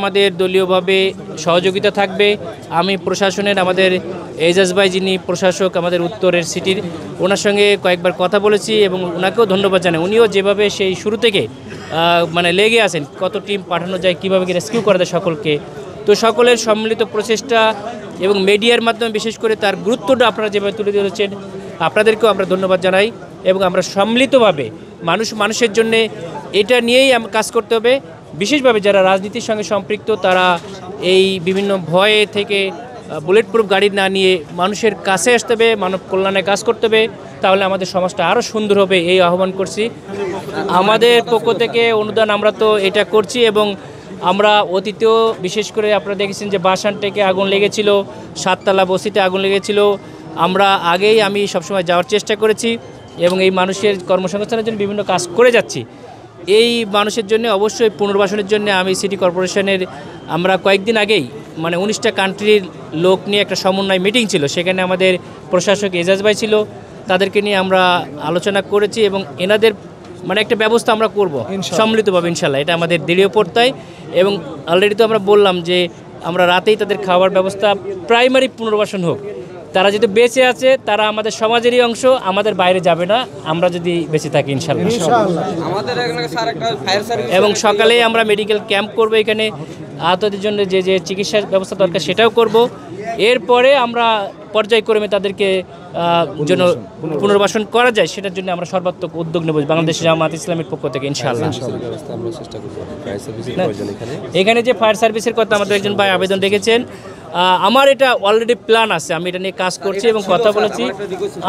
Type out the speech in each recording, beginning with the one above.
আমাদের দলীয়ভাবে সহযোগিতা থাকবে। আমি প্রশাসনের আমাদের এজাজ ভাই যিনি প্রশাসক আমাদের উত্তরের সিটির, ওনার সঙ্গে কয়েকবার কথা বলেছি এবং ওনাকেও ধন্যবাদ জানাই। উনিও যেভাবে সেই শুরু থেকে মানে লেগে আছেন, কত টিম পাঠানো যায়, কীভাবে রেস্কিউ করা যায় সকলকে। তো সকলের সম্মিলিত প্রচেষ্টা এবং মিডিয়ার মাধ্যমে বিশেষ করে তার গুরুত্বটা আপনারা যেভাবে তুলে ধরেছেন, আপনাদেরকেও আমরা ধন্যবাদ জানাই। এবং আমরা সম্মিলিতভাবে মানুষের জন্যে এটা নিয়েই কাজ করতে হবে। বিশেষভাবে যারা রাজনীতির সঙ্গে সম্পৃক্ত, তারা এই বিভিন্ন ভয়ে থেকে বুলেট প্রুফ গাড়ি না নিয়ে মানুষের কাছে আসতে হবে, মানব কল্যাণে কাজ করতে হবে, তাহলে আমাদের সমাজটা আরও সুন্দর হবে, এই আহ্বান করছি। আমাদের পক্ষ থেকে অনুদান আমরা তো এটা করছি এবং আমরা অতীতেও বিশেষ করে আপনারা দেখেছেন যে বাসানটেকে আগুন লেগেছিল, 7 তলা বস্তিতে আগুন লেগেছিল। আমি সবসময় যাওয়ার চেষ্টা করেছি এবং এই মানুষের কর্মসংস্থানের জন্য বিভিন্ন কাজ করে যাচ্ছি। এই মানুষের জন্য অবশ্যই পুনর্বাসনের জন্য আমি সিটি কর্পোরেশনের আমরা কয়েকদিন আগেই মানে 19টা কান্ট্রির লোক নিয়ে একটা সমন্বয় মিটিং ছিল, সেখানে আমাদের প্রশাসক এজাজ ভাই ছিল, তাদেরকে নিয়ে আমরা আলোচনা করেছি এবং এনাদের মানে একটা ব্যবস্থা আমরা করব সম্মিলিতভাবে ইনশাল্লাহ। এটা আমাদের দৃঢ় প্রত্যয় এবং অলরেডি তো আমরা বললাম যে আমরা রাতেই তাদের খাওয়ার ব্যবস্থা, প্রাইমারি পুনর্বাসন হোক। তারা যদি বেঁচে আছে তারা আমাদের সমাজেরই অংশ, আমাদের বাইরে যাবে না, আমরা যদি বেঁচে থাকি ইনশাল্লাহ। এবং সকালেই আমরা মেডিকেল ক্যাম্প করব, এখানে আহতদের জন্য যে যে চিকিৎসার ব্যবস্থা দরকার সেটাও করব। এরপরে আমরা পর্যায়ক্রমে তাদেরকে যেন পুনর্বাসন করা যায় সেটার জন্য আমরা সর্বাত্মক উদ্যোগ নেব বাংলাদেশ জামাত ইসলামের পক্ষ থেকে ইনশাআল্লাহ। এখানে যে ফায়ার সার্ভিসের কথা আমাদের একজন ভাই আবেদন রেখেছেন, আমার এটা অলরেডি প্ল্যান আছে, আমি এটা নিয়ে কাজ করছি এবং কথা বলেছি।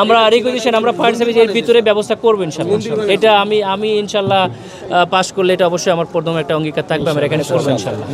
আমরা রিকোয়েশন আমরা ফায়ার সার্ভিস এর ভিতরে ব্যবস্থা করবো ইনশাআল্লাহ। এটা আমি ইনশাআল্লাহ পাস করলে এটা অবশ্যই আমার প্রথম একটা অঙ্গীকার থাকবে, আমরা এখানে করবো ইনশাআল্লাহ।